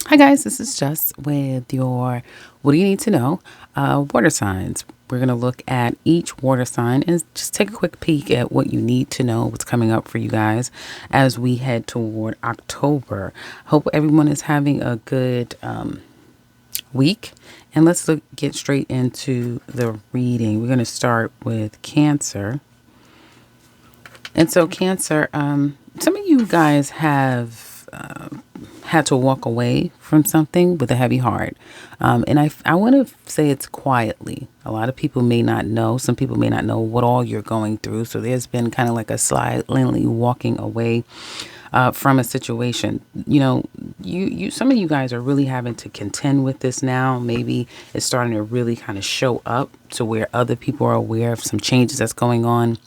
Hi guys, this is Just with your What Do You Need to Know water signs. We're going to look at each water sign and just take a quick peek at what you need to know, what's coming up for you guys as we head toward October. Hope everyone is having a good week. And get straight into the reading. We're going to start with Cancer. And so, Cancer, some of you guys have had to walk away from something with a heavy heart. And I want to say it's quietly. A lot of people may not know. Some people may not know what all you're going through. So there's been kind of like a silently walking away from a situation. You know, some of you guys are really having to contend with this now. Maybe it's starting to really kind of show up to where other people are aware of some changes that's going on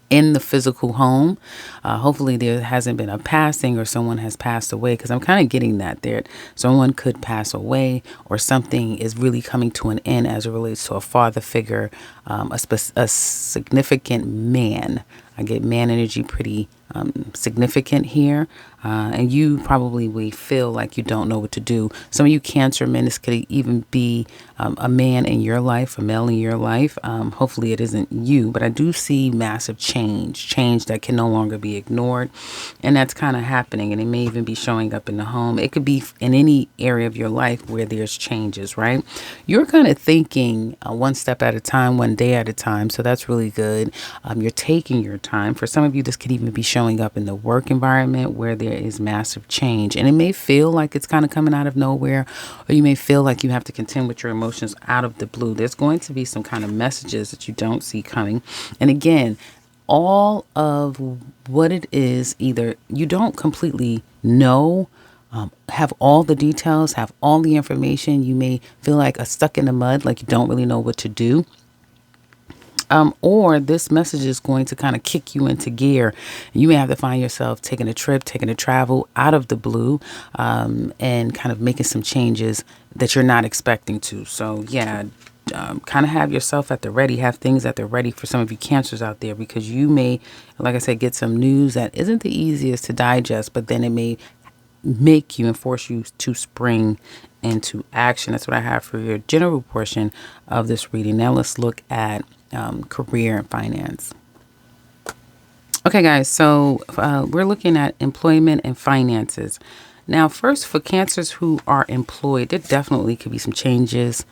in the physical home. Hopefully there hasn't been a passing or someone has passed away, because I'm kind of getting that there. Someone could pass away or something is really coming to an end as it relates to a father figure, a significant man. I get man energy pretty significant here. And you probably will feel like you don't know what to do. Some of you Cancer men, this could even be a man in your life, a male in your life. Hopefully it isn't you, but I do see massive change that can no longer be ignored. And that's kind of happening. And it may even be showing up in the home. It could be in any area of your life where there's changes, right? You're kind of thinking one step at a time, one day at a time. So that's really good. You're taking your time. For some of you, this could even be showing up in the work environment where there is massive change. And it may feel like it's kind of coming out of nowhere, or you may feel like you have to contend with your emotions out of the blue. There's going to be some kind of messages that you don't see coming. And again, all of what it is, either you don't completely know, have all the details, have all the information. You may feel like stuck in the mud, like you don't really know what to do. Or this message is going to kind of kick you into gear. You may have to find yourself taking a trip, taking a travel out of the blue, and kind of making some changes that you're not expecting to. So yeah, kind of have yourself at the ready, have things at the ready for some of you Cancers out there, because you may, like I said, get some news that isn't the easiest to digest, but then it may make you and force you to spring into action. That's what I have for your general portion of this reading. Now let's look at career and finance. Okay, guys, so we're looking at employment and finances. Now, first, for Cancers who are employed, there definitely could be some changes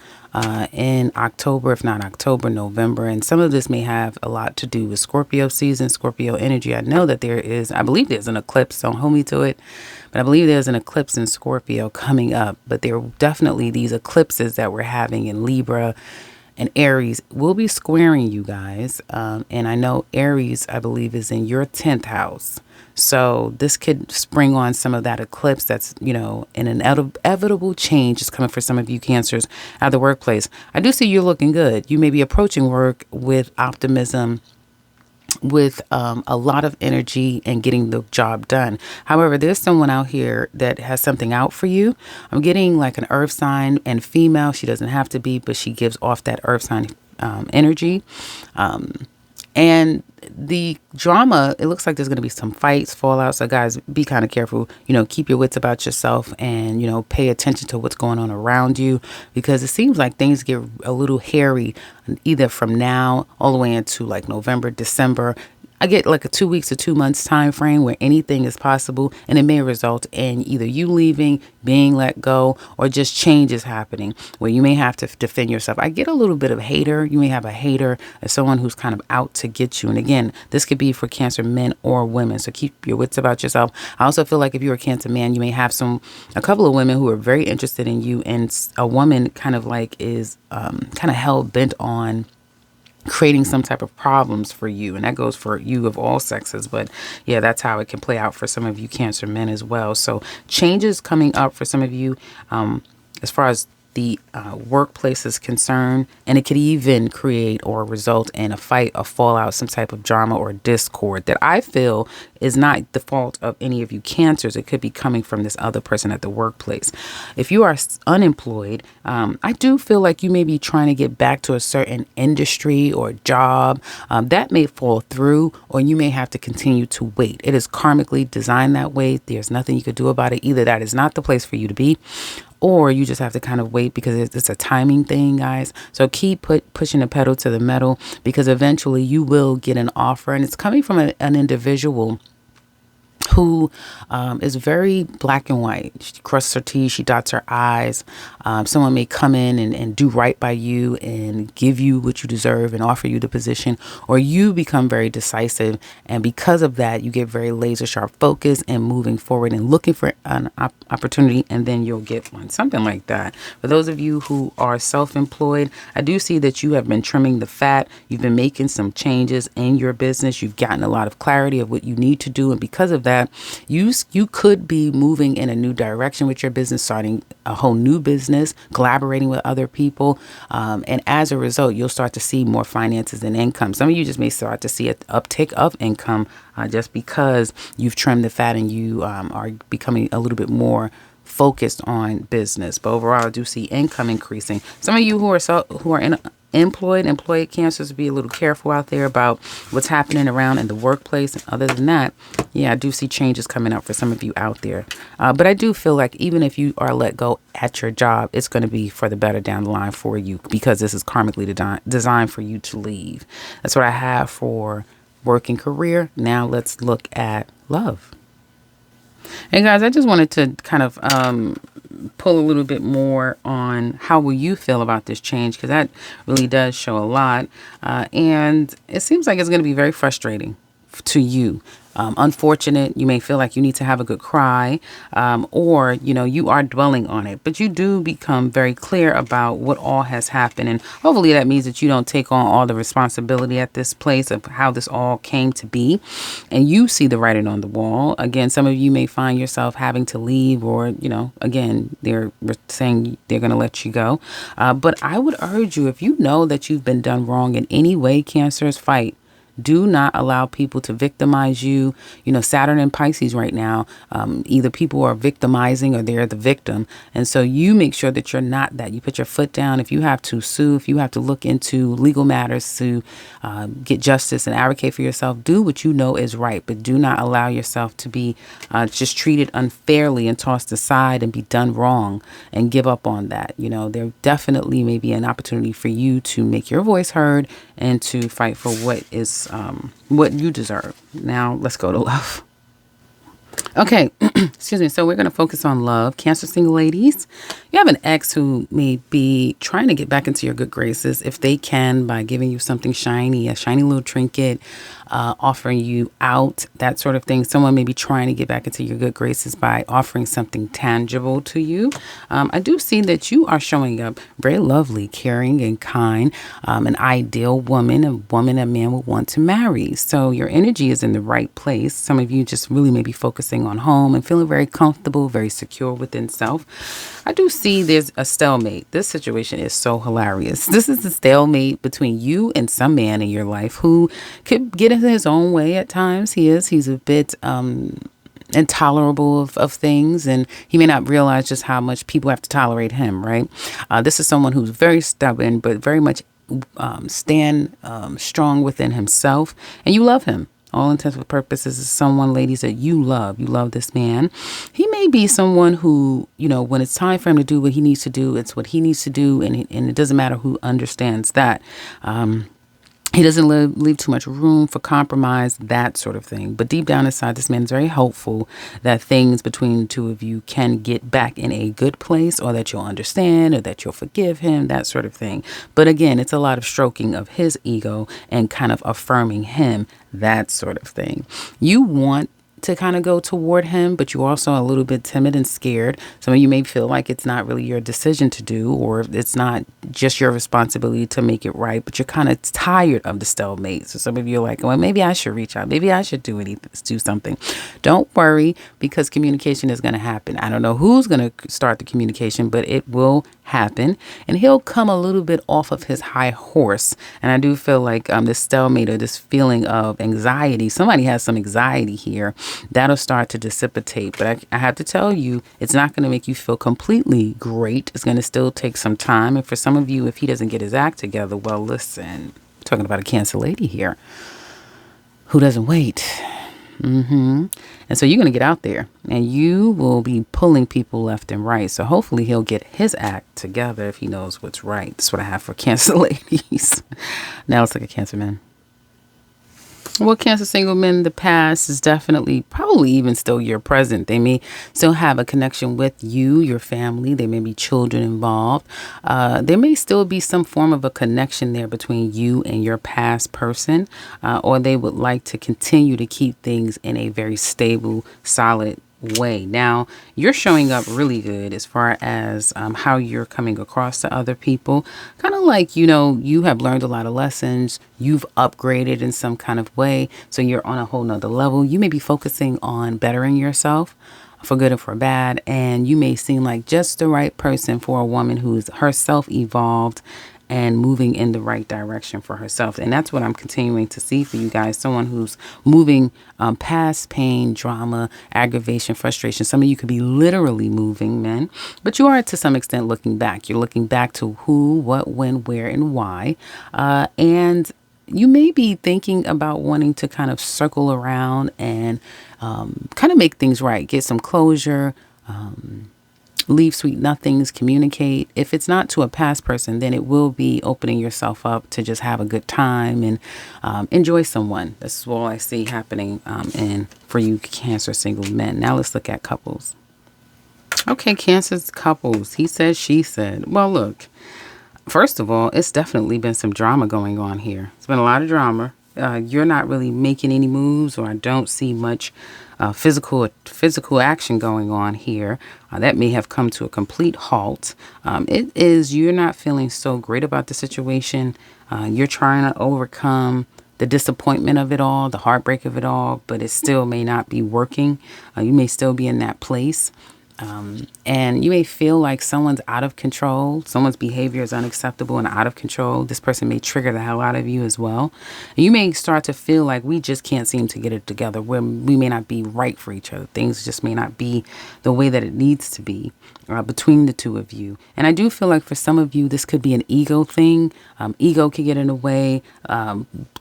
in October, if not October, November. And some of this may have a lot to do with Scorpio season, Scorpio energy. I know that I believe there's an eclipse, don't hold me to it, but I believe there's an eclipse in Scorpio coming up. But there are definitely these eclipses that we're having in Libra and Aries will be squaring you guys. And I know Aries, I believe, is in your 10th house. So this could spring on some of that eclipse that's, an inevitable change is coming for some of you Cancers at the workplace. I do see you're looking good. You may be approaching work with optimism, with a lot of energy and getting the job done. However, there's someone out here that has something out for you. I'm getting like an earth sign and female. She doesn't have to be, but she gives off that earth sign energy. And the drama, it looks like there's going to be some fights, fallout. So guys, be kind of careful, keep your wits about yourself and, pay attention to what's going on around you, because it seems like things get a little hairy either from now all the way into like November, December. I get like a 2 weeks or 2 months time frame where anything is possible, and it may result in either you leaving, being let go, or just changes happening where you may have to defend yourself. I get a little bit of hater. You may have a hater as someone who's kind of out to get you. And again, this could be for Cancer men or women. So keep your wits about yourself. I also feel like if you're a Cancer man, you may have a couple of women who are very interested in you, and a woman kind of like is kind of hell bent on creating some type of problems for you. And that goes for you of all sexes. But yeah, that's how it can play out for some of you Cancer men as well. So changes coming up for some of you as far as the workplace is concerned, and it could even create or result in a fight, a fallout, some type of drama or discord that I feel is not the fault of any of you Cancers. It could be coming from this other person at the workplace. If you are unemployed, I do feel like you may be trying to get back to a certain industry or job that may fall through, or you may have to continue to wait. It is karmically designed that way. There's nothing you could do about it. Either that is not the place for you to be, or you just have to kind of wait because it's a timing thing, guys. So keep pushing the pedal to the metal, because eventually you will get an offer, and it's coming from an individual who is very black and white. She crosses her T's, she dots her I's. Someone may come in and do right by you and give you what you deserve and offer you the position, or you become very decisive. And because of that, you get very laser sharp focus and moving forward and looking for an opportunity, and then you'll get one, something like that. For those of you who are self-employed, I do see that you have been trimming the fat. You've been making some changes in your business. You've gotten a lot of clarity of what you need to do. And because of that, you could be moving in a new direction with your business, starting a whole new business, collaborating with other people. And as a result, you'll start to see more finances and income. Some of you just may start to see an uptick of income just because you've trimmed the fat and you are becoming a little bit more focused on business. But overall, I do see income increasing. Some of you who are employed Cancers, be a little careful out there about what's happening around in the workplace. And other than that, yeah, I do see changes coming up for some of you out there. But I do feel like even if you are let go at your job, it's going to be for the better down the line for you, because this is karmically designed for you to leave. That's what I have for work and career. Now let's look at love. Hey guys, I just wanted to kind of pull a little bit more on how will you feel about this change, because that really does show a lot. And it seems like it's going to be very frustrating to you. Unfortunate. You may feel like you need to have a good cry, or, you are dwelling on it, but you do become very clear about what all has happened. And hopefully that means that you don't take on all the responsibility at this place of how this all came to be. And you see the writing on the wall. Again, some of you may find yourself having to leave, or, again, they're saying they're going to let you go. But I would urge you, if you know that you've been done wrong in any way, Cancers, fight. Do not allow people to victimize you. Saturn and Pisces right now, either people are victimizing or they're the victim. And so you make sure that you're not that. You put your foot down. If you have to sue, if you have to look into legal matters to get justice and advocate for yourself, do what you know is right. But do not allow yourself to be just treated unfairly and tossed aside and be done wrong and give up on that. There definitely may be an opportunity for you to make your voice heard and to fight for what you deserve. Now let's go to love. Okay, excuse me. So we're going to focus on love. Cancer single ladies, you have an ex who may be trying to get back into your good graces, if they can, by giving you something shiny, a shiny little trinket, offering you out, that sort of thing. Someone may be trying to get back into your good graces by offering something tangible to you. I do see that you are showing up very lovely, caring, and kind, an ideal woman, a man would want to marry. So your energy is in the right place. Some of you just really may be focusing on home and feeling very comfortable, very secure within self. I do see there's a stalemate. This situation is so hilarious. This is a stalemate between you and some man in your life who could get into his own way at times. He's a bit intolerable of things, and he may not realize just how much people have to tolerate him, right? This is someone who's very stubborn, but very much stand strong within himself, and you love him. All intents and purposes is someone, ladies, that you love. You love this man. He may be someone who, when it's time for him to do what he needs to do, it's what he needs to do. And it doesn't matter who understands that. He doesn't leave too much room for compromise, that sort of thing. But deep down inside, this man is very hopeful that things between the two of you can get back in a good place, or that you'll understand, or that you'll forgive him, that sort of thing. But again, it's a lot of stroking of his ego and kind of affirming him, that sort of thing. You want to kind of go toward him, but you're also a little bit timid and scared. Some of you may feel like it's not really your decision to do, or it's not just your responsibility to make it right, but you're kind of tired of the stalemate. So some of you are like, well, maybe I should reach out. Maybe I should do something. Don't worry, because communication is going to happen. I don't know who's going to start the communication, but it will happen, and he'll come a little bit off of his high horse. And I do feel like this stalemate, or this feeling of anxiety, somebody has some anxiety here, that'll start to dissipate. But I have to tell you, it's not going to make you feel completely great. It's going to still take some time. And for some of you, if he doesn't get his act together, well, listen, I'm talking about a Cancer lady here who doesn't wait. And so you're going to get out there and you will be pulling people left and right. So hopefully he'll get his act together if he knows what's right. That's what I have for Cancer ladies. Now let's look at Cancer men. Well, Cancer single men, the past is definitely, probably even still your present. They may still have a connection with you, your family. There may be children involved. There may still be some form of a connection there between you and your past person, or they would like to continue to keep things in a very stable, solid way. Now, you're showing up really good as far as how you're coming across to other people. Kind of like, you have learned a lot of lessons. You've upgraded in some kind of way. So you're on a whole nother level. You may be focusing on bettering yourself for good or for bad. And you may seem like just the right person for a woman who's herself evolved and moving in the right direction for herself. And that's what I'm continuing to see for you guys. Someone who's moving past pain, drama, aggravation, frustration. Some of you could be literally moving, men, but you are to some extent looking back. You're looking back to who, what, when, where, and why. And you may be thinking about wanting to kind of circle around and kind of make things right, get some closure, leave sweet nothings, communicate. If it's not to a past person, then it will be opening yourself up to just have a good time and enjoy someone. That's all I see happening and for you Cancer single men. Now let's look at couples. Okay, Cancer's couples. He said, she said. Well, look, first of all, it's definitely been some drama going on here. It's been a lot of drama. You're not really making any moves, or I don't see much physical action going on here. That may have come to a complete halt. You're not feeling so great about the situation. You're trying to overcome the disappointment of it all, the heartbreak of it all, but it still may not be working. You may still be in that place. And you may feel like someone's out of control. Someone's behavior is unacceptable and out of control. This person may trigger the hell out of you as well. And you may start to feel like we just can't seem to get it together. We may not be right for each other. Things just may not be the way that it needs to be between the two of you. And I do feel like for some of you, this could be an ego thing. Ego could get in the way.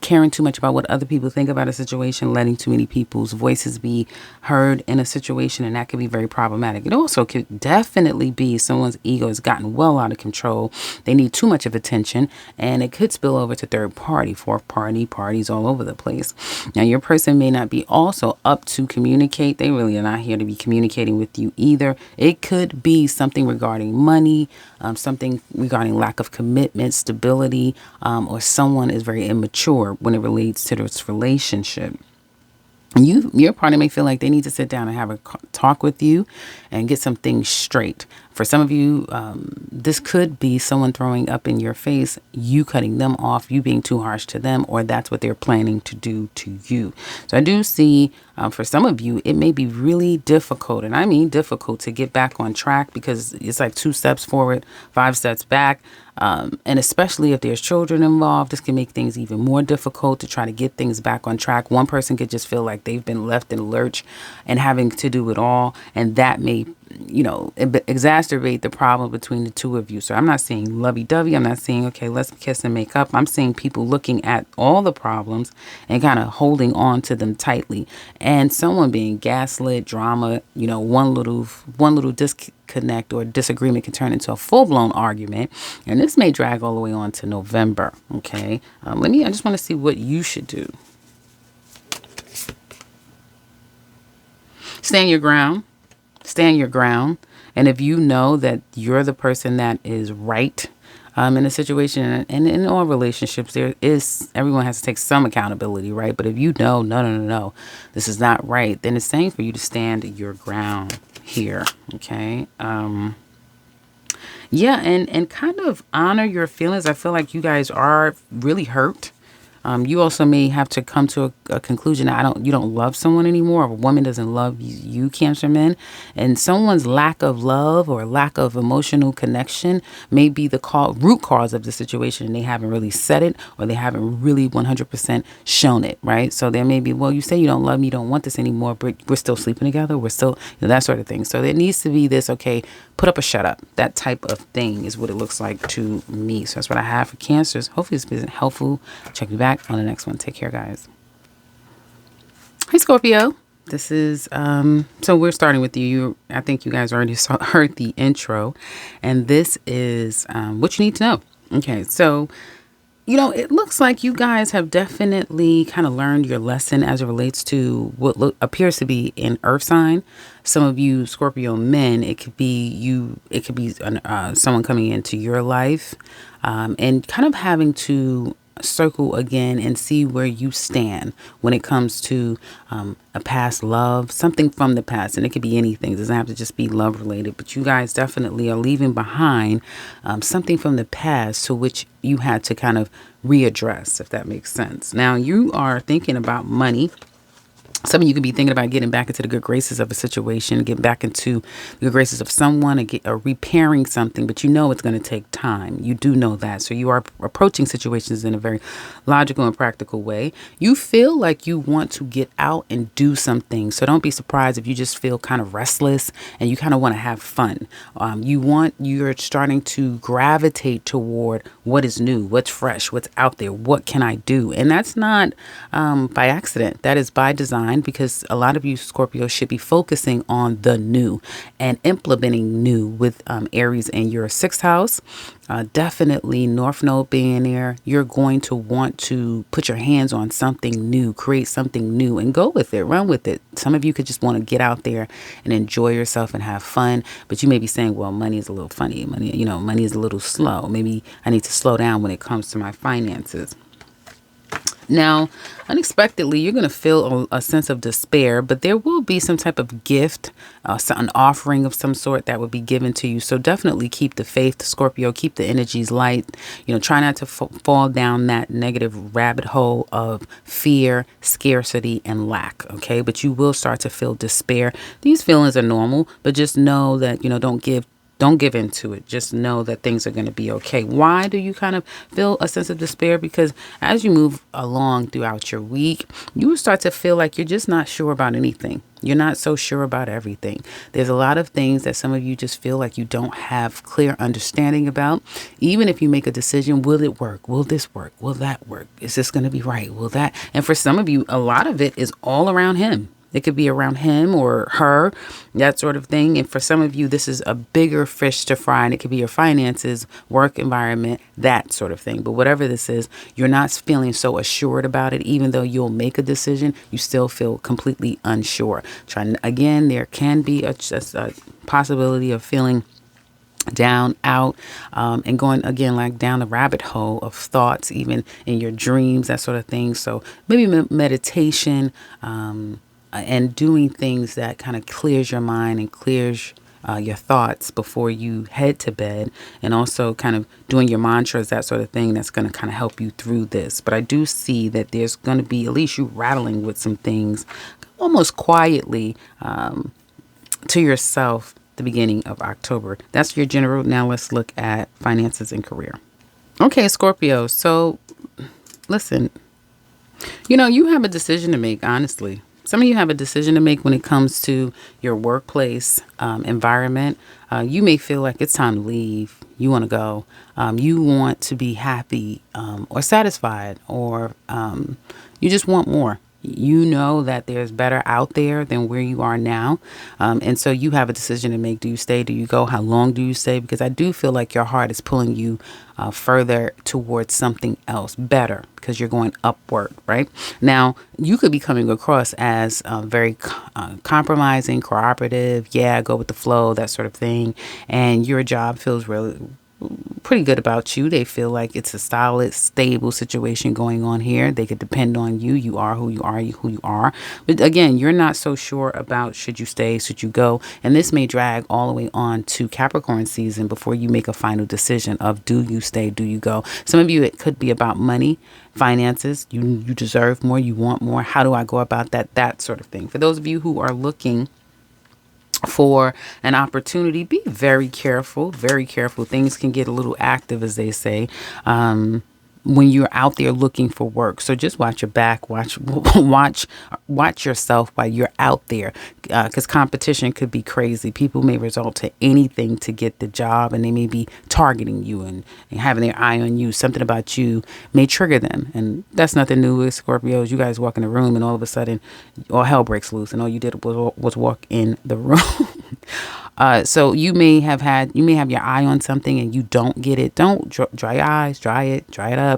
Caring too much about what other people think about a situation, letting too many people's voices be heard in a situation, and that could be very problematic. It also could definitely be someone's ego has gotten well out of control. They need too much of attention, and it could spill over to third party, fourth party, parties all over the place. Now, your person may not be also up to communicate. They really are not here to be communicating with you either. It could be something regarding money, something regarding lack of commitment, stability, or someone is very immature when it relates to this relationship. Your partner may feel like they need to sit down and have a talk with you and get some things straight. For some of you, this could be someone throwing up in your face, you cutting them off, you being too harsh to them, or that's what they're planning to do to you. So I do see for some of you, it may be really difficult, and I mean difficult, to get back on track, because it's like 2 steps forward, 5 steps back. And especially if there's children involved, this can make things even more difficult to try to get things back on track. One person could just feel like they've been left in a lurch and having to do it all. And that may, exacerbate the problem between the two of you. So I'm not seeing lovey-dovey. I'm not seeing, okay, let's kiss and make up. I'm seeing people looking at all the problems and kind of holding on to them tightly. And someone being gaslit, drama, one little disconnect or disagreement can turn into a full-blown argument. And this may drag all the way on to November. Okay. I just want to see what you should do. Stand your ground. Stand your ground. And if you know that you're the person that is right, in a situation, and in all relationships, everyone has to take some accountability, right? But if you know, no, this is not right, then it's saying for you to stand your ground here, okay? Yeah, and kind of honor your feelings. I feel like you guys are really hurt. You also may have to come to a conclusion that you don't love someone anymore, or a woman doesn't love you, Cancer men, and someone's lack of love or lack of emotional connection may be the root cause of the situation, and they haven't really said it, or they haven't really 100% shown it, right? So there may be, well, you say you don't love me, you don't want this anymore, but we're still sleeping together, we're still, that sort of thing. So there needs to be this, okay, put up or shut up. That type of thing is what it looks like to me. So that's what I have for Cancers. Hopefully this isn't helpful. Check me back on the next one. Take care, guys. Hey, Scorpio. This is, so we're starting with you. I think you guys already heard the intro. And this is what you need to know. Okay, so it looks like you guys have definitely kind of learned your lesson as it relates to what appears to be an earth sign. Some of you Scorpio men, it could be someone coming into your life and kind of having to circle again and see where you stand when it comes to a past love, something from the past. And it could be anything. It doesn't have to just be love related, but you guys definitely are leaving behind something from the past to which you had to kind of readdress, if that makes sense. Now you are thinking about money. Some of you could be thinking about getting back into the good graces of a situation, getting back into the good graces of someone, or repairing something, but it's going to take time. You do know that. So you are approaching situations in a very logical and practical way. You feel like you want to get out and do something. So don't be surprised if you just feel kind of restless and you kind of want to have fun. You're starting to gravitate toward what is new, what's fresh, what's out there, what can I do? And that's not by accident. That is by design, because a lot of you Scorpio should be focusing on the new and implementing new with Aries in your 6th house. Definitely North Node being there, you're going to want to put your hands on something new, create something new and go with it, run with it. Some of you could just want to get out there and enjoy yourself and have fun, but you may be saying, well, money is a little funny. Money is a little slow. Maybe I need to slow down when it comes to my finances. Now, unexpectedly, you're going to feel a sense of despair, but there will be some type of gift, an offering of some sort that will be given to you. So definitely keep the faith, Scorpio, keep the energies light. Try not to fall down that negative rabbit hole of fear, scarcity, and lack. Okay, but you will start to feel despair. These feelings are normal, but just know that, don't give into it. Just know that things are going to be okay. Why do you kind of feel a sense of despair? Because as you move along throughout your week, you will start to feel like you're just not sure about anything. You're not so sure about everything. There's a lot of things that some of you just feel like you don't have clear understanding about. Even if you make a decision, will it work? Will this work? Will that work? Is this going to be right? Will that? And for some of you, a lot of it is all around him. It could be around him or her, that sort of thing. And for some of you, this is a bigger fish to fry, and it could be your finances, work environment, that sort of thing. But whatever this is, you're not feeling so assured about it. Even though you'll make a decision, you still feel completely unsure. Again, there can be a possibility of feeling down, out, and going again like down the rabbit hole of thoughts, even in your dreams, that sort of thing. So maybe meditation, and doing things that kind of clears your mind and clears your thoughts before you head to bed, and also kind of doing your mantras, that sort of thing, that's going to kind of help you through this. But I do see that there's going to be at least you rattling with some things almost quietly to yourself the beginning of October. That's your general. Now let's look at finances and career. Okay, Scorpio. So listen, you have a decision to make, honestly. Some of you have a decision to make when it comes to your workplace environment. You may feel like it's time to leave. You want to go. You want to be happy or satisfied, or you just want more. You know that there's better out there than where you are now. And so you have a decision to make. Do you stay? Do you go? How long do you stay? Because I do feel like your heart is pulling you further towards something else better, because you're going upward, right? Now, you could be coming across as very compromising, cooperative. Yeah, go with the flow, that sort of thing. And your job feels really pretty good about you. They feel like it's a solid, stable situation going on here. They could depend on you. You are who you are, who you are. But again, you're not so sure about should you stay, should you go. And this may drag all the way on to Capricorn season before you make a final decision of do you stay, do you go. Some of you, it could be about money, finances. You deserve more, you want more. How do I go about that? That sort of thing. For those of you who are looking for an opportunity, be very careful, very careful. Things can get a little active, as they say, when you're out there looking for work. So just watch your back, watch yourself while you're out there, because competition could be crazy. People may resort to anything to get the job, and they may be targeting you and having their eye on you. Something about you may trigger them, and that's nothing new with Scorpios. You guys walk in the room, and all of a sudden, all hell breaks loose, and all you did was walk in the room. So you may have your eye on something and you don't get it. Don't dry your eyes, dry it up.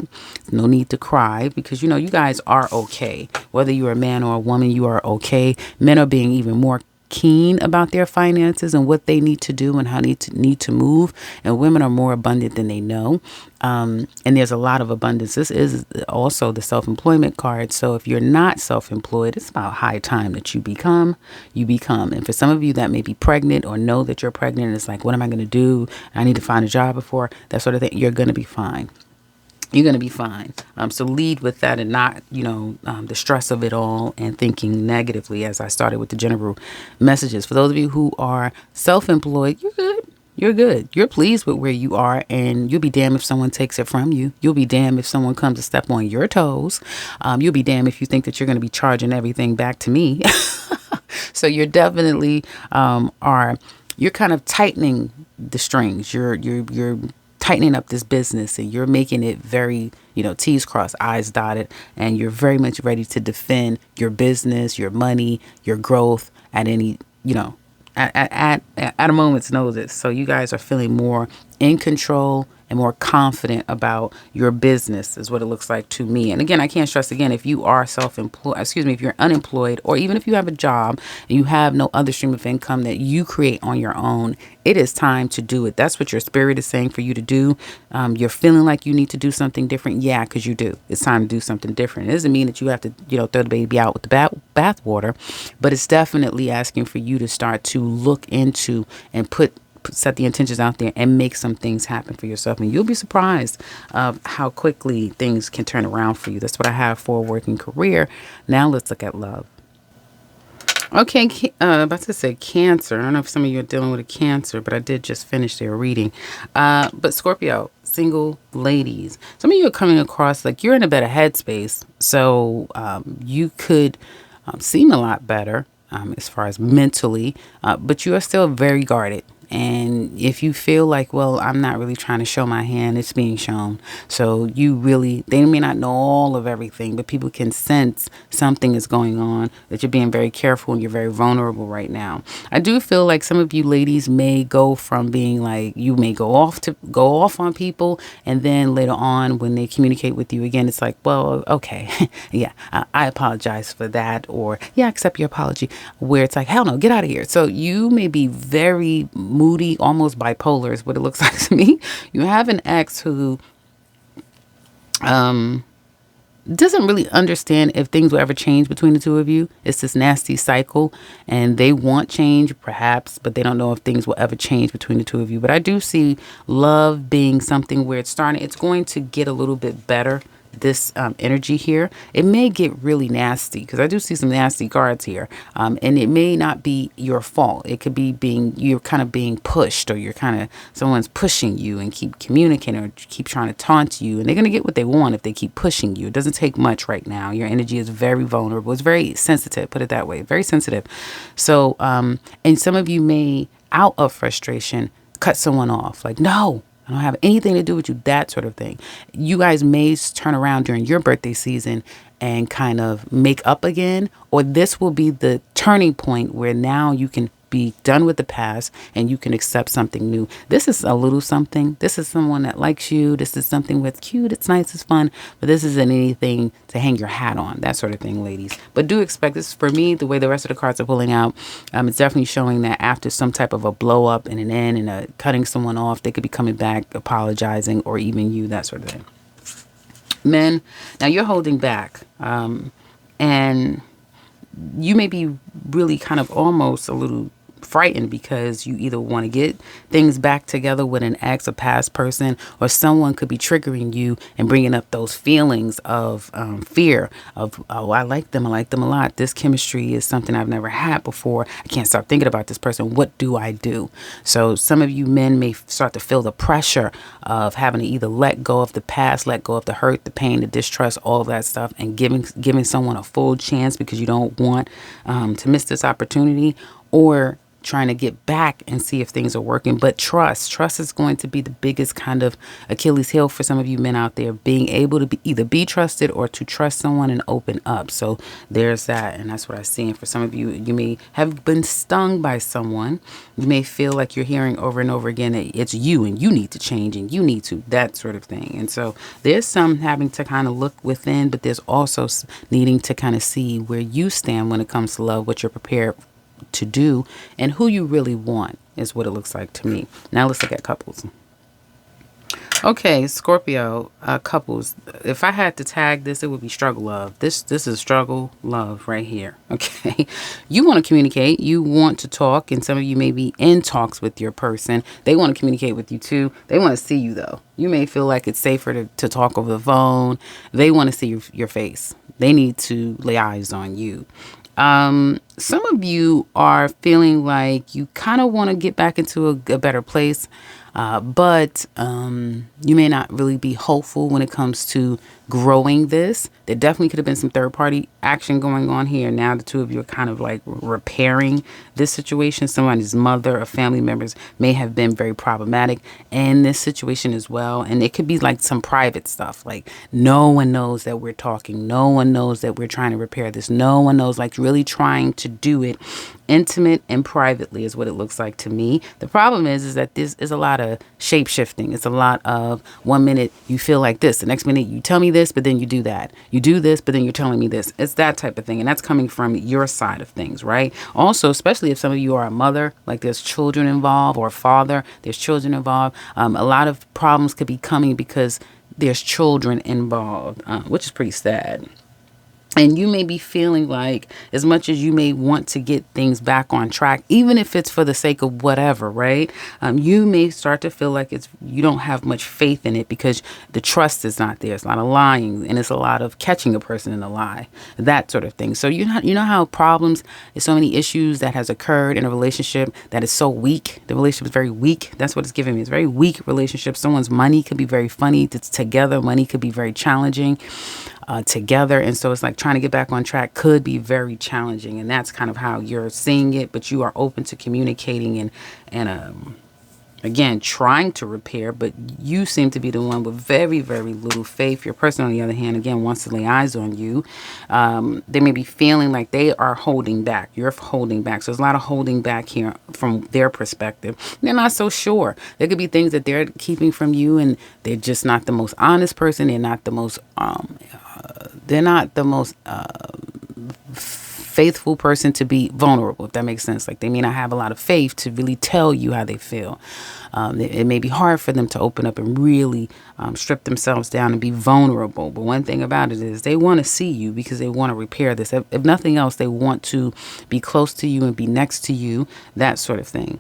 No need to cry, because you guys are okay. Whether you're a man or a woman, you are okay. Men are being even more keen about their finances and what they need to do and how need to move, and women are more abundant than they know, and there's a lot of abundance. This is also the self-employment card, so if you're not self-employed, it's about high time that you become. And for some of you that may be pregnant or know that you're pregnant, and it's like, what am I going to do? I need to find a job before that sort of thing. You're going to be fine. You're going to be fine. So lead with that, and not, the stress of it all and thinking negatively, as I started with the general messages. For those of you who are self-employed, you're good. You're good. You're pleased with where you are, and you'll be damned if someone takes it from you. You'll be damned if someone comes to step on your toes. You'll be damned if you think that you're going to be charging everything back to me. So you're definitely you're kind of tightening the strings. You're tightening up this business, and you're making it very, T's crossed, I's dotted, and you're very much ready to defend your business, your money, your growth at any, at a moment's notice. So you guys are feeling more in control and more confident about your business, is what it looks like to me. And again, I can't stress again, if you are if you're unemployed, or even if you have a job and you have no other stream of income that you create on your own, it is time to do it. That's what your spirit is saying for you to do. You're feeling like you need to do something different. Yeah, because you do. It's time to do something different. It doesn't mean that you have to, throw the baby out with the bath water, but it's definitely asking for you to start to look into and set the intentions out there and make some things happen for yourself, and you'll be surprised of how quickly things can turn around for you. That's what I have for a working career. Now let's look at love. Okay, about to say Cancer. I don't know if some of you are dealing with a Cancer, but I did just finish their reading. But Scorpio, single ladies, some of you are coming across like you're in a better headspace, so you could seem a lot better as far as mentally, but you are still very guarded. And if you feel like, well, I'm not really trying to show my hand, it's being shown. So they may not know all of everything, but people can sense something is going on, that you're being very careful and you're very vulnerable right now. I do feel like some of you ladies may go from being like, you may go off on people, and then later on when they communicate with you again, it's like, well, okay, yeah, I apologize for that, or yeah, accept your apology, where it's like, hell no, get out of here. So you may be very moody, almost bipolar is what it looks like to me. You have an ex who doesn't really understand if things will ever change between the two of you. It's this nasty cycle, and they want change perhaps, but they don't know if things will ever change between the two of you. But I do see love being something where it's going to get a little bit better. This energy here, it may get really nasty, because I do see some nasty cards here, and it may not be your fault. It could be you're kind of being pushed, or someone's pushing you and keep communicating or keep trying to taunt you, and they're going to get what they want if they keep pushing you. It doesn't take much right now. Your energy is very vulnerable. It's very sensitive, put it that way, very sensitive. So and some of you may, out of frustration, cut someone off, like, no, I don't have anything to do with you, that sort of thing. You guys may turn around during your birthday season and kind of make up again, or this will be the turning point where now you can be done with the past and you can accept something new. This is a little something. This is someone that likes you. This is something that's cute, it's nice, it's fun, but this isn't anything to hang your hat on, that sort of thing, ladies. But do expect this. For me, the way the rest of the cards are pulling out, it's definitely showing that after some type of a blow up and an end and a cutting someone off, they could be coming back, apologizing, or even you, that sort of thing. Men, now you're holding back, and you may be really kind of almost a little frightened because you either want to get things back together with an ex, a past person, or someone could be triggering you and bringing up those feelings of fear of, oh, I like them a lot. This chemistry is something I've never had before. I can't stop thinking about this person. What do I do? So some of you men may start to feel the pressure of having to either let go of the past, let go of the hurt, the pain, the distrust, all of that stuff, and giving someone a full chance because you don't want to miss this opportunity, or trying to get back and see if things are working. But trust is going to be the biggest kind of Achilles heel for some of you men out there, being able to either be trusted or to trust someone and open up. So there's that. And that's what I see. And for some of you, you may have been stung by someone. You may feel like you're hearing over and over again that it's you and you need to change and you need to, that sort of thing. And so there's some having to kind of look within, but there's also needing to kind of see where you stand when it comes to love, what you're prepared to do, and who you really want is what it looks like to me. Now let's look at couples. Okay, Scorpio, couples. If I had to tag this, it would be struggle love. This is struggle love right here. Okay, you want to communicate, you want to talk, and some of you may be in talks with your person. They want to communicate with you too. They want to see you though. You may feel like it's safer to talk over the phone. They want to see your face. They need to lay eyes on you. Some of you are feeling like you kind of want to get back into a better place, but you may not really be hopeful when it comes to growing this. There definitely could have been some third party action going on here. Now the two of you are kind of like repairing this situation. Somebody's mother or family members may have been very problematic in this situation as well. And it could be like some private stuff, like no one knows that we're talking. No one knows that we're trying to repair this. No one knows, like really trying to do it intimate and privately is what it looks like to me. The problem is that this is a lot of shape shifting. It's a lot of 1 minute you feel like this, the next minute you tell me this, but then you do that. You do this, but then you're telling me this. It's that type of thing. And that's coming from your side of things, right? Also, especially if some of you are a mother, like there's children involved, or a father, there's children involved. A lot of problems could be coming because there's children involved, which is pretty sad. And you may be feeling like, as much as you may want to get things back on track, even if it's for the sake of whatever, right? You may start to feel like you don't have much faith in it because the trust is not there. It's a lot of lying, and it's a lot of catching a person in a lie, that sort of thing. So you know how problems, there's so many issues that has occurred in a relationship that is so weak. The relationship is very weak. That's what it's giving me. It's a very weak relationship. Someone's money could be very funny together. Money could be very challenging together. And so it's like trying to get back on track could be very challenging. And that's kind of how you're seeing it. But you are open to communicating and again, trying to repair. But you seem to be the one with very, very little faith. Your person, on the other hand, again, wants to lay eyes on you. They may be feeling like they are holding back. You're holding back. So there's a lot of holding back here from their perspective. They're not so sure. There could be things that they're keeping from you, and they're just not the most honest person. They're not the most faithful person to be vulnerable, if that makes sense. Like they may not have a lot of faith to really tell you how they feel. It may be hard for them to open up and really strip themselves down and be vulnerable. But one thing about it is they want to see you because they want to repair this. If nothing else, they want to be close to you and be next to you, that sort of thing.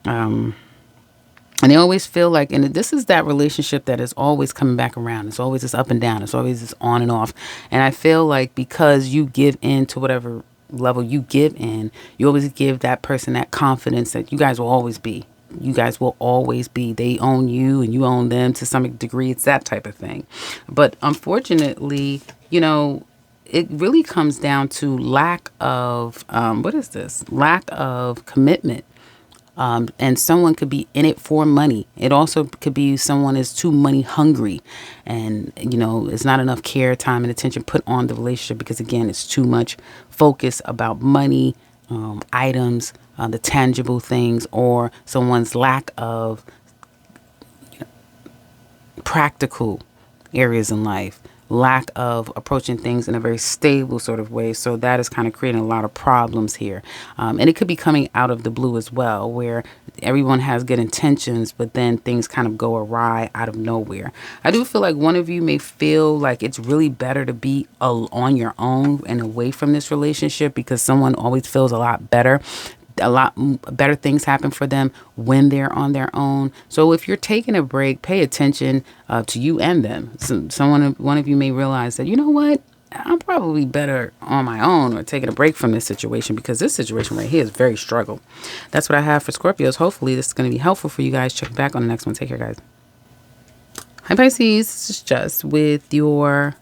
And they always feel like, and this is that relationship that is always coming back around. It's always this up and down. It's always this on and off. And I feel like because you give in to whatever level you give in, you always give that person that confidence that you guys will always be. You guys will always be. They own you and you own them to some degree. It's that type of thing. But unfortunately, it really comes down to lack of, lack of commitment. And someone could be in it for money. It also could be someone is too money hungry and, it's not enough care, time, and attention put on the relationship because, again, it's too much focus about money items, the tangible things, or someone's lack of practical areas in life, lack of approaching things in a very stable sort of way. So that is kind of creating a lot of problems here. And it could be coming out of the blue as well, where everyone has good intentions, but then things kind of go awry out of nowhere. I do feel like one of you may feel like it's really better to be on your own and away from this relationship, because someone always feels a lot better. A lot better things happen for them when they're on their own. So if you're taking a break, pay attention to you and them. One of you may realize that, you know what, I'm probably better on my own, or taking a break from this situation, because this situation right here is very struggle. That's what I have for Scorpios. Hopefully this is going to be helpful for you guys. Check back on the next one. Take care, guys. Hi, Pisces. This is just with your...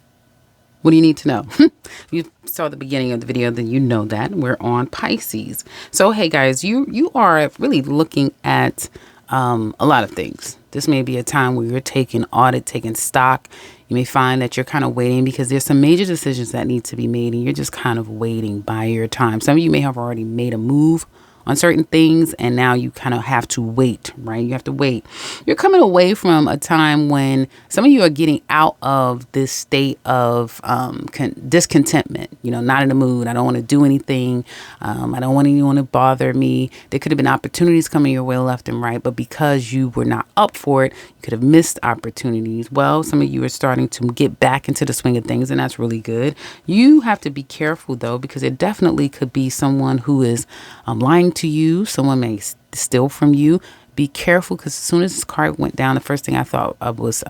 What do you need to know? You saw the beginning of the video, then you know that we're on Pisces. So, hey guys, you are really looking at a lot of things. This may be a time where you're taking stock. You may find that you're kind of waiting, because there's some major decisions that need to be made, and you're just kind of waiting by your time. Some of you may have already made a move on certain things, and now you kind of have to wait, right? You have to wait. You're coming away from a time when some of you are getting out of this state of discontentment, not in the mood. I don't want to do anything. I don't want anyone to bother me. There could have been opportunities coming your way left and right, but because you were not up for it, you could have missed opportunities. Well, some of you are starting to get back into the swing of things, and that's really good. You have to be careful, though, because it definitely could be someone who is lying to you. Someone may steal from you. Be careful, because as soon as this card went down, the first thing I thought of was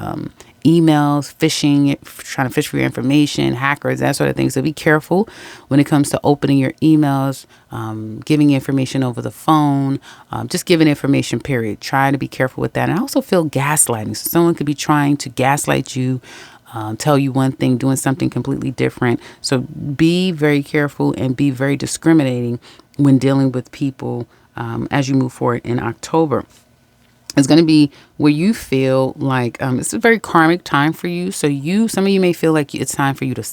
emails, phishing, trying to fish for your information, hackers, that sort of thing. So be careful when it comes to opening your emails, giving information over the phone, just giving information, period. Try to be careful with that. And I also feel gaslighting. So someone could be trying to gaslight you, tell you one thing, doing something completely different. So be very careful and be very discriminating when dealing with people as you move forward in October. It's going to be where you feel like it's a very karmic time for you. So some of you may feel like it's time for you to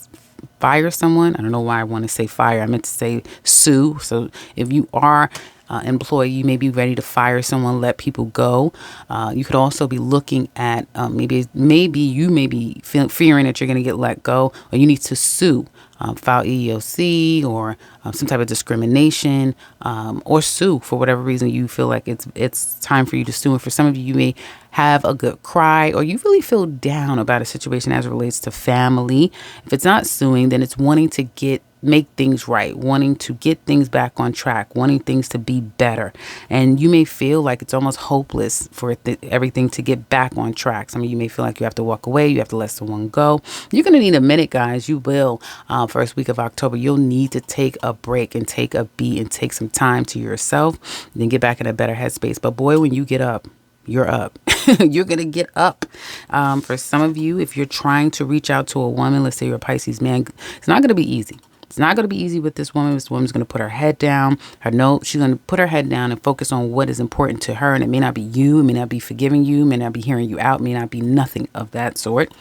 fire someone. I don't know why I want to say fire. I meant to say sue. So if you are employee, you may be ready to fire someone, let people go. You could also be looking at maybe you may be fearing that you're going to get let go, or you need to sue, file EEOC or some type of discrimination, or sue for whatever reason you feel like it's time for you to sue. And for some of you, you may have a good cry, or you really feel down about a situation as it relates to family. If it's not suing, then it's wanting to make things right, wanting to get things back on track, wanting things to be better. And you may feel like it's almost hopeless for everything to get back on track. Some of you may feel like you have to walk away, you have to let someone go. You're going to need a minute, guys. You will. First week of October, you'll need to take a break and take a beat and take some time to yourself, and then get back in a better headspace. But boy, when you get up, you're up. You're going to get up. For some of you, if you're trying to reach out to a woman, let's say you're a Pisces man, it's not going to be easy. It's not going to be easy with this woman. This woman's going to put her head down. She's going to put her head down and focus on what is important to her. And it may not be you. It may not be forgiving you. It may not be hearing you out. It may not be nothing of that sort.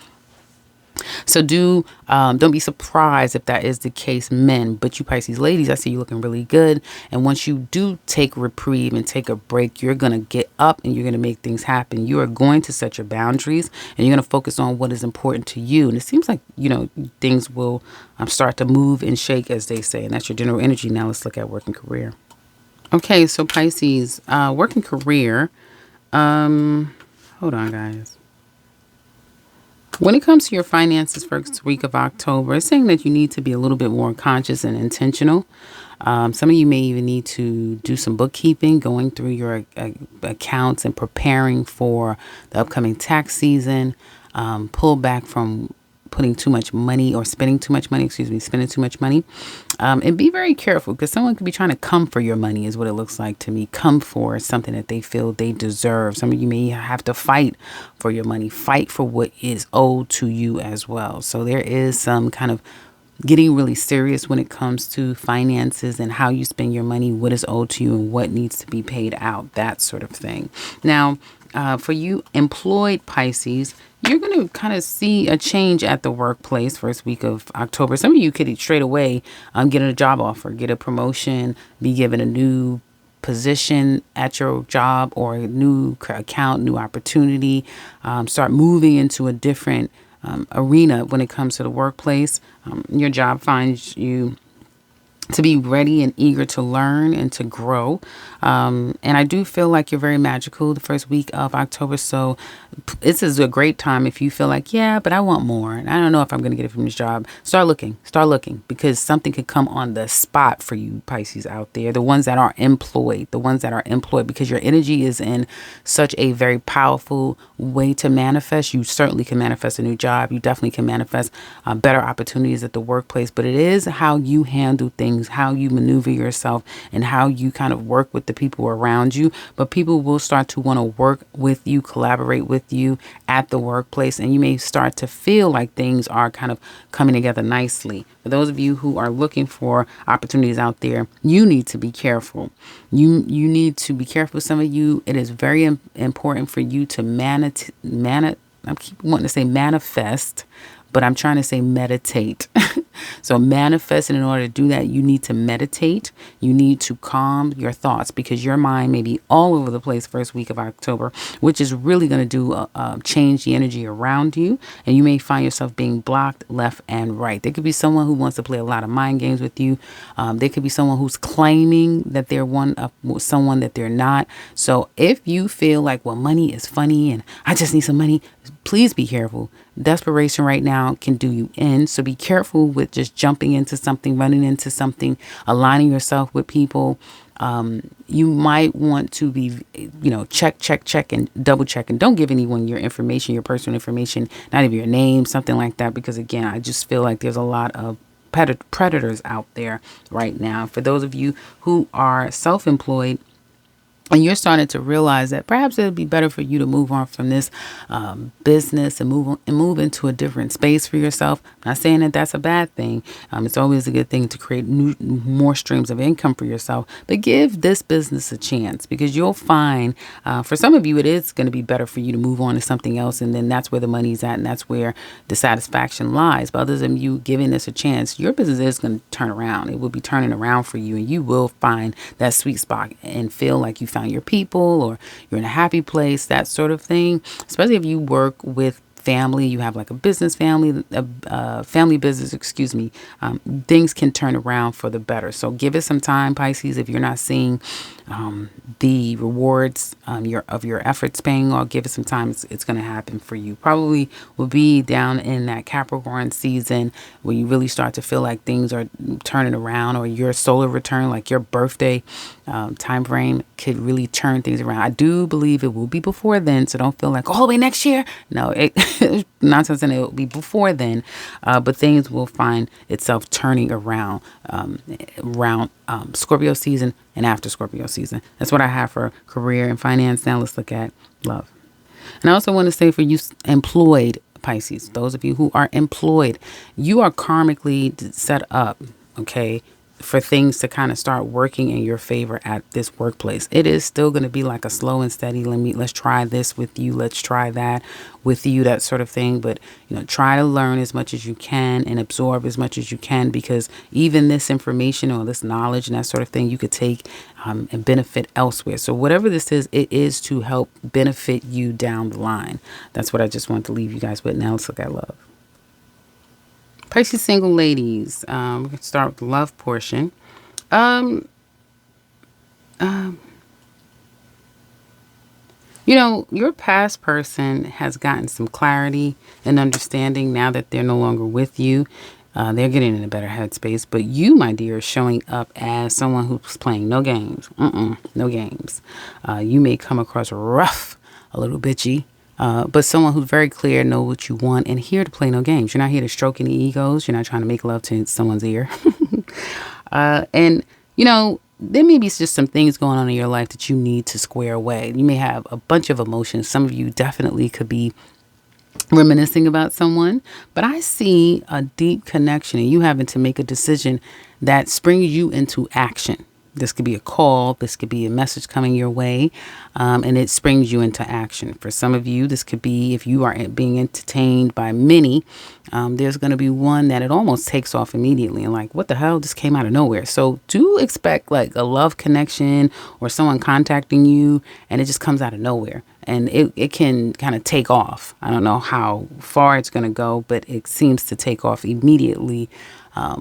So don't be surprised if that is the case, men. But you Pisces ladies, I see you looking really good. And once you do take reprieve and take a break, you're going to get up and you're going to make things happen. You are going to set your boundaries, and you're going to focus on what is important to you. And it seems like, things will start to move and shake, as they say. And that's your general energy. Now let's look at work and career. Okay, so Pisces, work and career. Hold on, guys. When it comes to your finances first week of October, it's saying that you need to be a little bit more conscious and intentional. Some of you may even need to do some bookkeeping, going through your accounts and preparing for the upcoming tax season. Pull back from spending too much money, and be very careful, because someone could be trying to come for your money is what it looks like to me. Come for something that they feel they deserve. Some of you may have to fight for your money, fight for what is owed to you as well. So there is some kind of getting really serious when it comes to finances and how you spend your money, what is owed to you and what needs to be paid out, that sort of thing. Now, For you employed Pisces, you're going to kind of see a change at the workplace first week of October. Some of you could straight away get a job offer, get a promotion, be given a new position at your job or a new account, new opportunity, start moving into a different arena when it comes to the workplace. Your job finds you to be ready and eager to learn and to grow. And I do feel like you're very magical the first week of October. So this is a great time if you feel like, yeah, but I want more. And I don't know if I'm going to get it from this job. Start looking because something could come on the spot for you Pisces out there. The ones that are employed, because your energy is in such a very powerful way to manifest. You certainly can manifest a new job. You definitely can manifest better opportunities at the workplace, but it is how you handle things, how you maneuver yourself, and how you kind of work with the people around you. But people will start to want to work with you, collaborate with you at the workplace, and you may start to feel like things are kind of coming together nicely. For those of you who are looking for opportunities out there, you need to be careful. You need to be careful. Some of you, it is very important for you to I keep wanting to say manifest, but I'm trying to say meditate. So manifest, and in order to do that, you need to meditate. You need to calm your thoughts because your mind may be all over the place first week of October, which is really going to do change the energy around you. And you may find yourself being blocked left and right. There could be someone who wants to play a lot of mind games with you. There could be someone who's claiming that they're someone that they're not. So if you feel like, well, money is funny and I just need some money, please be careful. Desperation right now can do you in. So be careful with just jumping into something, running into something, aligning yourself with people. You might want to be, check and double check. And don't give anyone your information, your personal information, not even your name, something like that. Because again, I just feel like there's a lot of predators out there right now. For those of you who are self-employed, and you're starting to realize that perhaps it would be better for you to move on from this business and move into a different space for yourself. I'm not saying that that's a bad thing. It's always a good thing to create more streams of income for yourself. But give this business a chance because you'll find for some of you it is going to be better for you to move on to something else, and then that's where the money's at and that's where the satisfaction lies. But others of you giving this a chance, your business is going to turn around. It will be turning around for you, and you will find that sweet spot and feel like you found your people or you're in a happy place, that sort of thing. Especially if you work with family, you have like a business family, family business, things can turn around for the better. So give it some time, Pisces. If you're not seeing the rewards of your efforts paying off, give it some time. It's going to happen for you. Probably will be down in that Capricorn season where you really start to feel like things are turning around, or your solar return, like your birthday time frame, could really turn things around. I do believe it will be before then, so don't feel like all the way next year. No, nonsense, and it will be before then. But things will find itself turning around Scorpio season and after Scorpio season. That's what I have for career and finance. Now let's look at love. And I also want to say for you employed Pisces, those of you who are employed, you are karmically set up, okay, for things to kind of start working in your favor at this workplace. It is still going to be like a slow and steady, let's try this with you, let's try that with you, that sort of thing. But, try to learn as much as you can and absorb as much as you can, because even this information or this knowledge and that sort of thing, you could take and benefit elsewhere. So whatever this is, it is to help benefit you down the line. That's what I just want to leave you guys with. Now let's look at love. Pisces single ladies, we can start with the love portion. Your past person has gotten some clarity and understanding now that they're no longer with you. They're getting in a better headspace. But you, my dear, is showing up as someone who's playing no games. No games. You may come across rough, a little bitchy. But someone who's very clear, know what you want, and here to play no games. You're not here to stroke any egos. You're not trying to make love to someone's ear. And there may be just some things going on in your life that you need to square away. You may have a bunch of emotions. Some of you definitely could be reminiscing about someone, but I see a deep connection and you having to make a decision that springs you into action. This could be a call. This could be a message coming your way, and it springs you into action. For some of you, this could be if you are being entertained by many, there's going to be one that it almost takes off immediately. And like, what the hell? This came out of nowhere. So do expect like a love connection or someone contacting you, and it just comes out of nowhere. And it can kind of take off. I don't know how far it's going to go, but it seems to take off immediately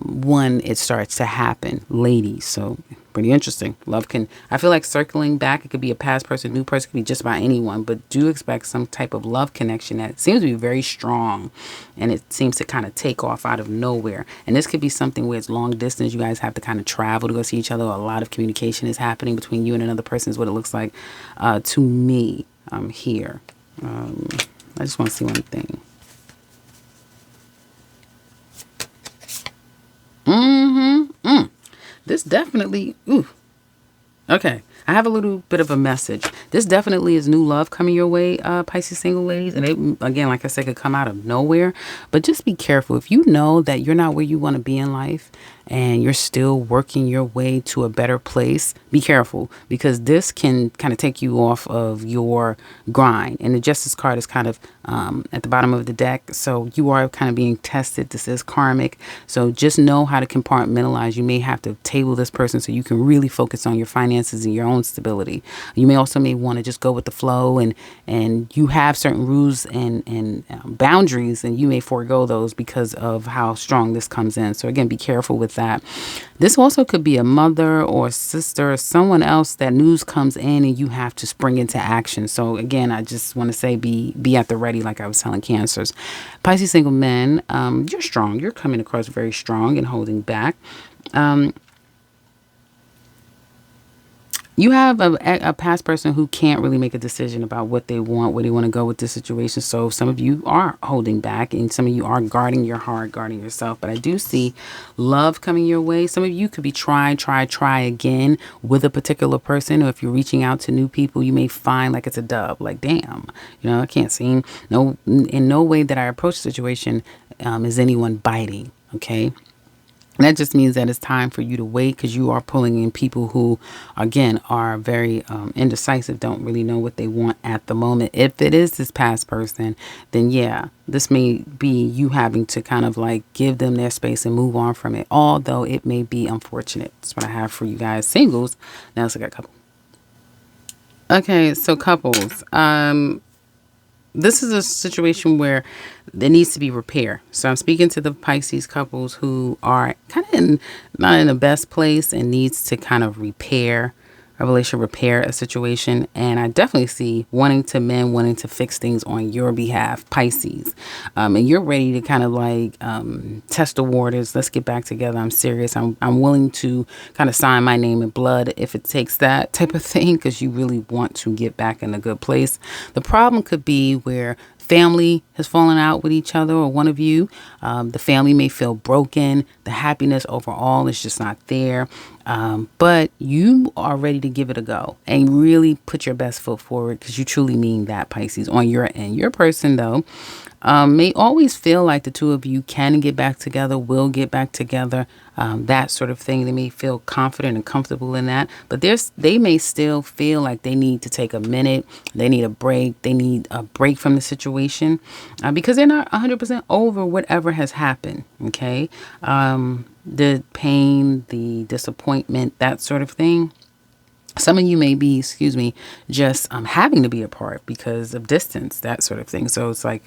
when it starts to happen, ladies. So pretty interesting. Love can, I feel like circling back, it could be a past person, new person, it could be just about anyone, but do expect some type of love connection that seems to be very strong, and it seems to kind of take off out of nowhere. And this could be something where it's long distance. You guys have to kind of travel to go see each other. A lot of communication is happening between you and another person is what it looks like to me here. I just want to see one thing. This definitely, okay. I have a little bit of a message. This definitely is new love coming your way, Pisces single ladies. And it, again, like I said, could come out of nowhere. But just be careful. If you know that you're not where you want to be in life and you're still working your way to a better place, be careful, because this can kind of take you off of your grind. And the Justice card is kind of at the bottom of the deck. So you are kind of being tested. This is karmic. So just know how to compartmentalize. You may have to table this person so you can really focus on your finances and your own stability. You may want to just go with the flow, and you have certain rules and boundaries, and you may forego those because of how strong this comes in. So again, be careful with that. This also could be a mother or sister or someone else that news comes in and you have to spring into action. So again, I just want to say be at the ready, like I was telling Cancers. Pisces single men, you're strong. You're coming across very strong and holding back. You have a past person who can't really make a decision about what they want, where they want to go with this situation. So some of you are holding back, and some of you are guarding your heart, guarding yourself. But I do see love coming your way. Some of you could be try again with a particular person. Or if you're reaching out to new people, you may find like it's a dub. Like, damn, I can't seem, in no way that I approach the situation is anyone biting. Okay. And that just means that it's time for you to wait, because you are pulling in people who, again, are very indecisive, don't really know what they want at the moment. If it is this past person, then yeah, this may be you having to kind of like give them their space and move on from it, although it may be unfortunate. That's what I have for you guys. Singles. Now let's look at couple. Okay, so couples. This is a situation where there needs to be repair. So I'm speaking to the Pisces couples who are kind of not in the best place and needs to kind of repair a relationship, repair a situation. And I definitely see wanting to fix things on your behalf, Pisces. And you're ready to kind of like test the waters. Let's get back together. I'm serious. I'm willing to kind of sign my name in blood if it takes that type of thing, because you really want to get back in a good place. The problem could be where family has fallen out with each other, or one of you. The family may feel broken. The happiness overall is just not there. But you are ready to give it a go and really put your best foot forward, because you truly mean that, Pisces, on your end. Your person, though, may always feel like the two of you can get back together, will get back together, that sort of thing. They may feel confident and comfortable in that, but they may still feel like they need to take a minute. They need a break. They need a break from the situation because they're not 100% over whatever has happened. Okay. The pain, the disappointment, that sort of thing. Some of you may be, just having to be apart because of distance, that sort of thing. So it's like,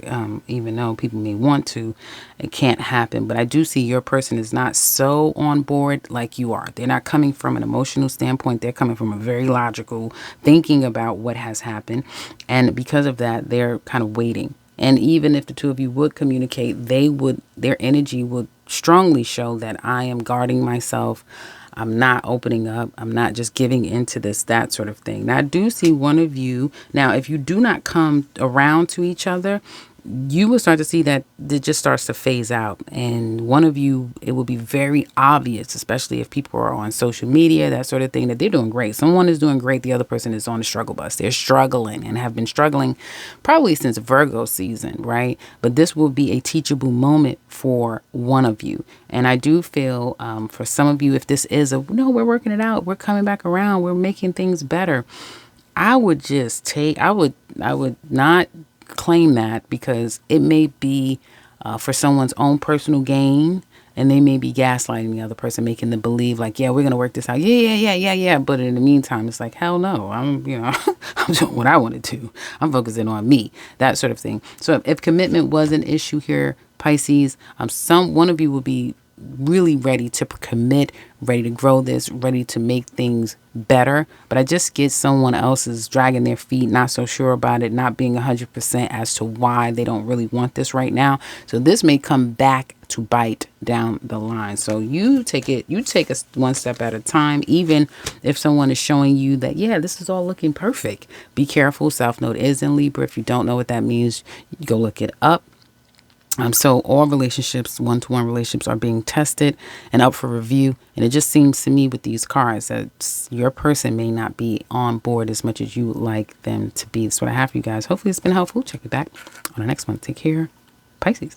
even though people may want to, it can't happen. But I do see your person is not so on board like you are. They're not coming from an emotional standpoint. They're coming from a very logical thinking about what has happened. And because of that, they're kind of waiting. And even if the two of you would communicate, their energy would strongly show that I am guarding myself. I'm not opening up. I'm not just giving into this, that sort of thing. Now, I do see one of you. Now, if you do not come around to each other, you will start to see that it just starts to phase out. And one of you, it will be very obvious, especially if people are on social media, that sort of thing, that they're doing great. Someone is doing great. The other person is on the struggle bus. They're struggling and have been struggling probably since Virgo season, right? But this will be a teachable moment for one of you. And I do feel for some of you, if this is no, we're working it out, we're coming back around, we're making things better. I would just I would not claim that, because it may be for someone's own personal gain, and they may be gaslighting the other person, making them believe like, yeah, we're going to work this out. Yeah. But in the meantime, it's like, hell no, I'm I'm doing what I want to do. I'm focusing on me, that sort of thing. So if commitment was an issue here, Pisces, one of you will be really ready to commit, ready to grow this, ready to make things better. But I just get someone else is dragging their feet, not so sure about it, not being 100% as to why they don't really want this right now. So this may come back to bite down the line. So you take us one step at a time. Even if someone is showing you that, yeah, this is all looking perfect, be careful. South Node is in Libra. If you don't know what that means, you go look it up. So all relationships, one-to-one relationships, are being tested and up for review. And it just seems to me with these cards that your person may not be on board as much as you would like them to be. That's what I have for you guys. Hopefully it's been helpful. Check it back on the next one. Take care, Pisces.